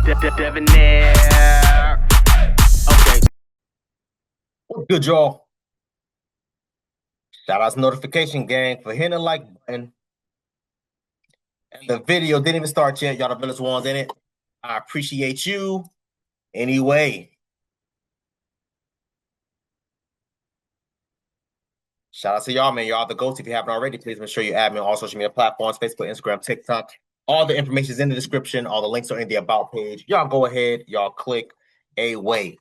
Debonair. Okay. What's good, y'all? Shout out to Notification Gang for hitting the like button. And the video didn't even start yet. Y'all the village ones in it. I appreciate you. Anyway, shout out to y'all, man. Y'all the ghosts. If you haven't already, please make sure you add me on all social media platforms, Facebook, Instagram, TikTok. All the information is in the description. All the links are in the About page. Y'all go ahead. Y'all click away.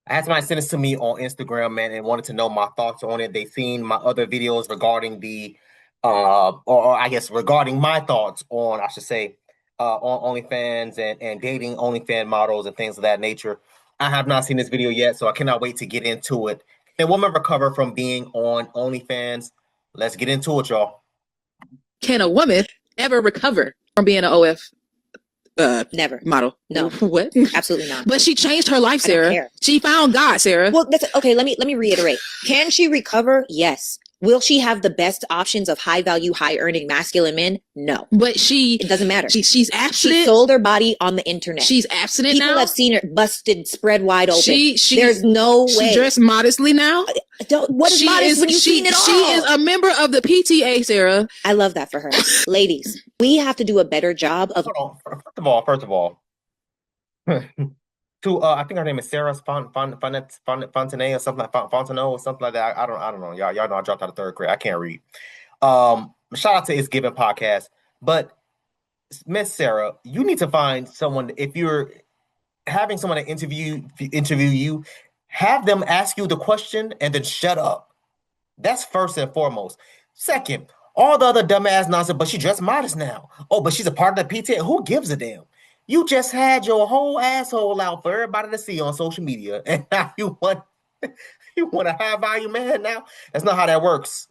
I had somebody send this to me on Instagram, man, and wanted to know my thoughts on it. They seen my other videos regarding the, or I guess regarding my thoughts on, I should say, on OnlyFans and dating OnlyFans models and things of that nature. I have not seen this video yet, so I cannot wait to get into it. Can a woman recover from being on OnlyFans? Let's get into it, y'all. Can a woman ever recover from being an OF Never. model? No. What? Absolutely not. But she changed her life, I don't Sarah. care. She found God, Sarah. Well, that's okay. Let me reiterate. Can she recover? Yes. Will she have the best options of high value, high earning masculine men? No. But It doesn't matter. she's abstinent. She sold her body on the internet. She's abstinent People now. have seen her busted, spread wide open. She There's no she way. dressed modestly now. What is modest when you've seen it all? She is a member of the PTA, Sarah. I love that for her. Ladies, we have to do a better job of. Hold on. First of all, to I think her name is Sarah Fontenay or something like Fontenot or something like that. I don't know. Y'all know I dropped out of third grade. I can't read. Shout out to It's Given podcast. But Miss Sarah, you need to find someone. If you're having someone to interview you, have them ask you the question and then shut up. That's first and foremost. Second, all the other dumbass nonsense, but she dressed modest now. Oh, but she's a part of the PTA. Who gives a damn? You just had your whole asshole out for everybody to see on social media, and now you want a high value man now? That's not how that works.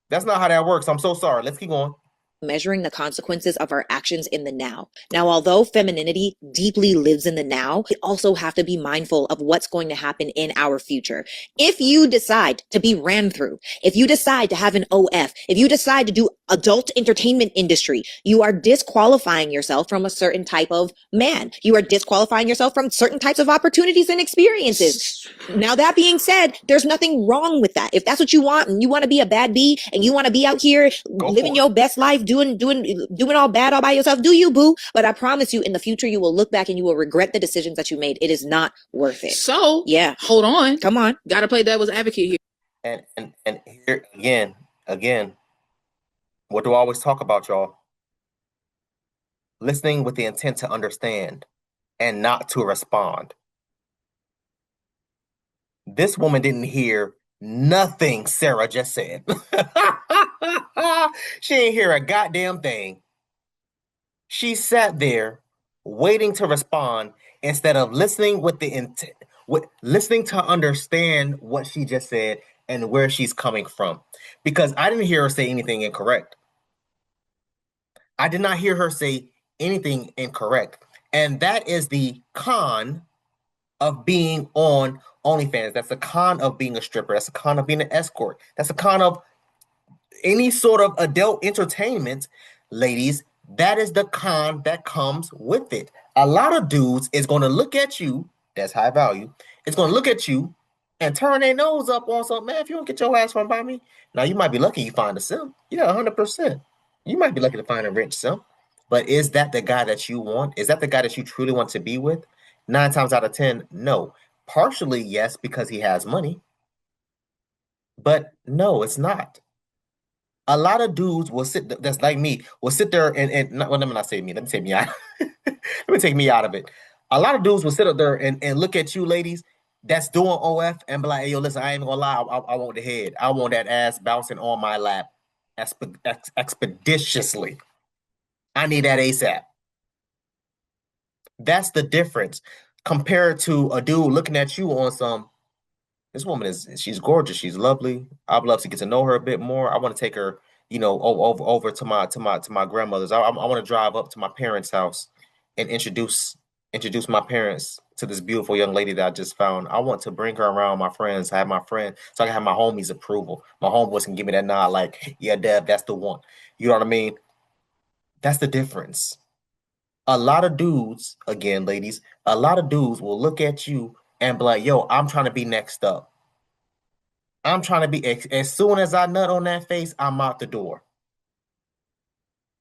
That's not how that works. I'm so sorry. Let's keep going. Measuring the consequences of our actions in the now. Now, although femininity deeply lives in the now, we also have to be mindful of what's going to happen in our future. If you decide to be ran through, if you decide to have an OF, if you decide to do adult entertainment industry, you are disqualifying yourself from a certain type of man. You are disqualifying yourself from certain types of opportunities and experiences. Now, that being said, there's nothing wrong with that. If that's what you want and you want to be a bad bee and you want to be out here living your best life, doing all bad all by yourself, do you, boo? But I promise you, in the future, you will look back and you will regret the decisions that you made. It is not worth it. So yeah, hold on. Come on. Gotta play devil's advocate here. And here again, what do I always talk about, y'all? Listening with the intent to understand and not to respond. This woman didn't hear nothing Sarah just said. She didn't hear a goddamn thing. She sat there waiting to respond instead of listening with the intent, listening to understand what she just said and where she's coming from. Because I didn't hear her say anything incorrect. I did not hear her say anything incorrect. And that is the con of being on OnlyFans. That's the con of being a stripper. That's the con of being an escort. That's the con of any sort of adult entertainment, ladies. That is the con that comes with it. A lot of dudes is going to look at you, that's high value, it's going to look at you and turn their nose up on something. Man, if you don't get your ass run by me, now you might be lucky you find a simp. Yeah, 100%. You might be lucky to find a rich simp. But is that the guy that you want? Is that the guy that you truly want to be with? 9 times out of 10, no. Partially, yes, because he has money. But no, it's not. A lot of dudes will sit, that's like me, will sit there and not, well, let me not say me, let me take me out. Let me take me out of it. A lot of dudes will sit up there and look at you ladies that's doing OF and be like, hey, yo, listen, I ain't gonna lie, I want the head. I want that ass bouncing on my lap expeditiously. I need that ASAP. That's the difference compared to a dude looking at you on some, this woman she's gorgeous, she's lovely. I'd love to get to know her a bit more. I want to take her, over to my grandmother's. I want to drive up to my parents' house and introduce my parents to this beautiful young lady that I just found. I want to bring her around my friends, have my friend, so I can have my homies' approval. My homeboys can give me that nod, like, yeah, Dev, that's the one. You know what I mean? That's the difference. A lot of dudes, again, ladies, a lot of dudes will look at you and be like, yo, I'm trying to be next up. I'm trying to be, as soon as I nut on that face, I'm out the door.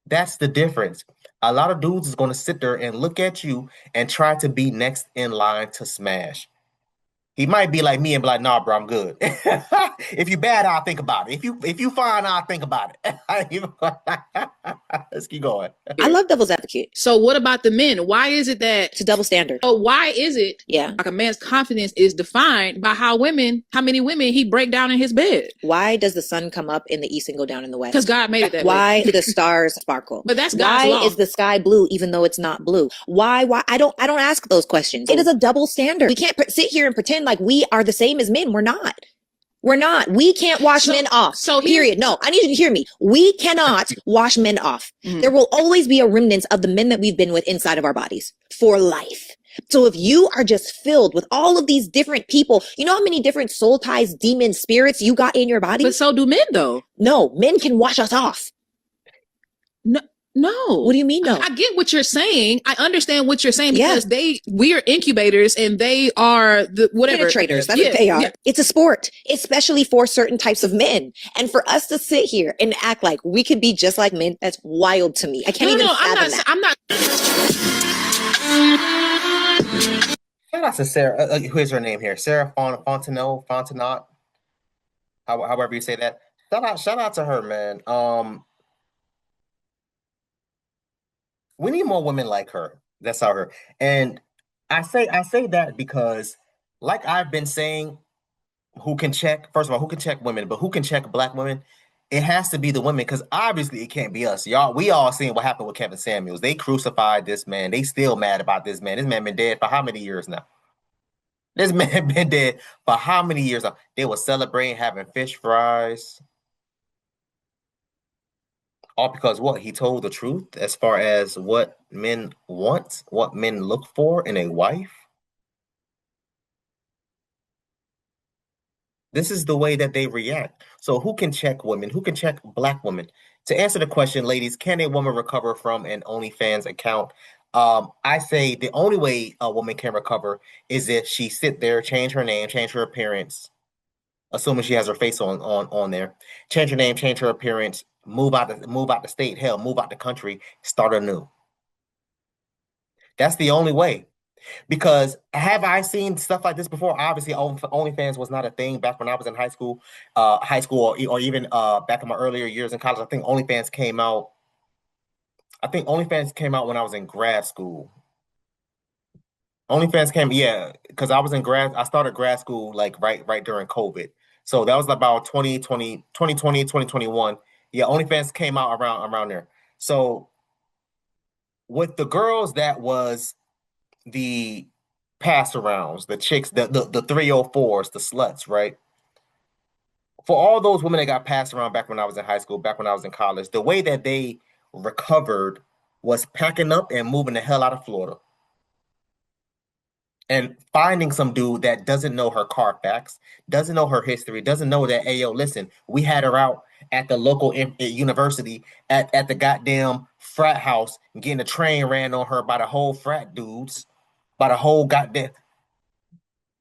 That's the difference. A lot of dudes is going to sit there and look at you and try to be next in line to smash. He might be like me and be like, nah, bro, I'm good. If you bad, I'll think about it. If you fine, I'll think about it. Let's keep going. I love devil's advocate. So what about the men? Why is it that It's a double standard. so why is it Yeah. like a man's confidence is defined by how many women he break down in his bed? Why does the sun come up in the east and go down in the west? Because God made it that way. Why do the stars sparkle? But that's God's Why law. is the sky blue even though it's not blue? Why? I don't ask those questions. It is a double standard. We can't sit here and pretend like we are the same as men. We're not. We're not. We can't wash men off. Period. No, I need you to hear me. We cannot wash men off. There will always be a remnant of the men that we've been with inside of our bodies for life. So if you are just filled with all of these different people, you know how many different soul ties, demon spirits you got in your body? But so do men though. No, men can wash us off. No. What do you mean no? I get what you're saying. I understand what you're saying because we are incubators and they are the whatever. Penetrators. That's what they are. Yeah. It's a sport, especially for certain types of men. And for us to sit here and act like we could be just like men, that's wild to me. I can't even fathom that. I'm not. Shout out to Sarah. Who's her name here? Sarah Fontenot. However you say that. Shout out to her, man. We need more women like her. That's out her. And I say that because, like I've been saying, who can check women, but who can check black women? It has to be the women, because obviously it can't be us. Y'all, we all seen what happened with Kevin Samuels. They crucified this man. They still mad about this man. This man been dead for how many years now? This man been dead for how many years now? They were celebrating having fish fries. All because what? He told the truth as far as what men want, what men look for in a wife. This is the way that they react. So who can check women? Who can check black women? To answer the question, ladies, can a woman recover from an OnlyFans account? I say the only way a woman can recover is if she sit there, change her name, change her appearance, assuming she has her face on there, change her name, change her appearance, move out the state, hell, move out the country, start anew. That's the only way. Because have I seen stuff like this before? Obviously, OnlyFans was not a thing back when I was in high school, or even back in my earlier years in college. I think OnlyFans came out when I was in grad school. OnlyFans came, because I started grad school like right during COVID. So that was about 2020, 2021. Yeah, OnlyFans came out around there. So with the girls that was the pass arounds, the chicks, the 304s, the sluts, right? For all those women that got passed around back when I was in high school, back when I was in college, the way that they recovered was packing up and moving the hell out of Florida. And finding some dude that doesn't know her Carfax, doesn't know her history, doesn't know that, hey, yo, listen, we had her out at the local university, at the goddamn frat house, getting a train ran on her by the whole frat dudes, by the whole goddamn.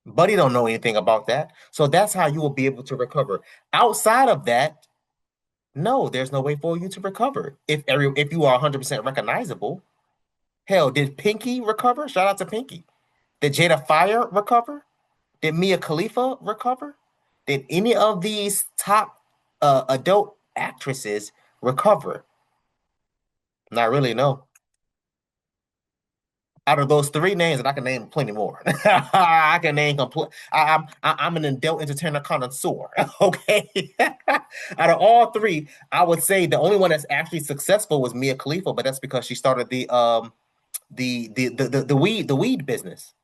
Buddy don't know anything about that. So that's how you will be able to recover. Outside of that, no, there's no way for you to recover. If you are 100% recognizable. Hell, did Pinky recover? Shout out to Pinky. Did Jada Fire recover? Did Mia Khalifa recover? Did any of these top adult actresses recover? Not really, no. Out of those three names, and I can name plenty more. I can name I'm an adult entertainer connoisseur. Okay. Out of all three, I would say the only one that's actually successful was Mia Khalifa, but that's because she started the weed business.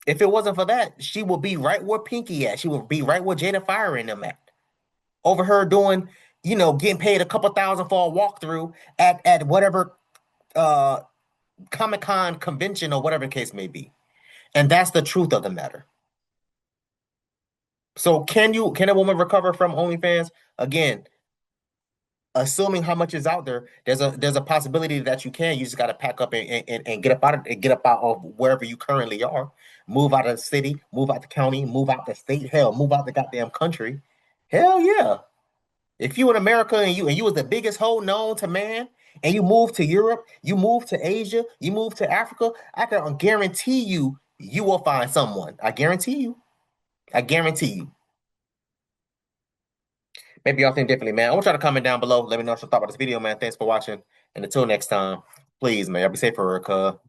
If it wasn't for that, she would be right where Pinky at. She would be right where Jada Fire and them at. Over her doing, getting paid a couple $1,000 for a walkthrough at whatever Comic-Con convention or whatever the case may be. And that's the truth of the matter. So can a woman recover from OnlyFans? Again, assuming how much is out there, there's a possibility that you can. You just got to pack up and get up out of wherever you currently are. Move out of the city, move out the county, move out the state. Hell, move out the goddamn country. Hell yeah! If you in America and you was the biggest hoe known to man, and you move to Europe, you move to Asia, you move to Africa, I can guarantee you will find someone. I guarantee you. I guarantee you. Maybe y'all think differently, man. I want y'all to comment down below. Let me know what you thought about this video, man. Thanks for watching. And until next time, please, man, y'all be safe for her, cuz.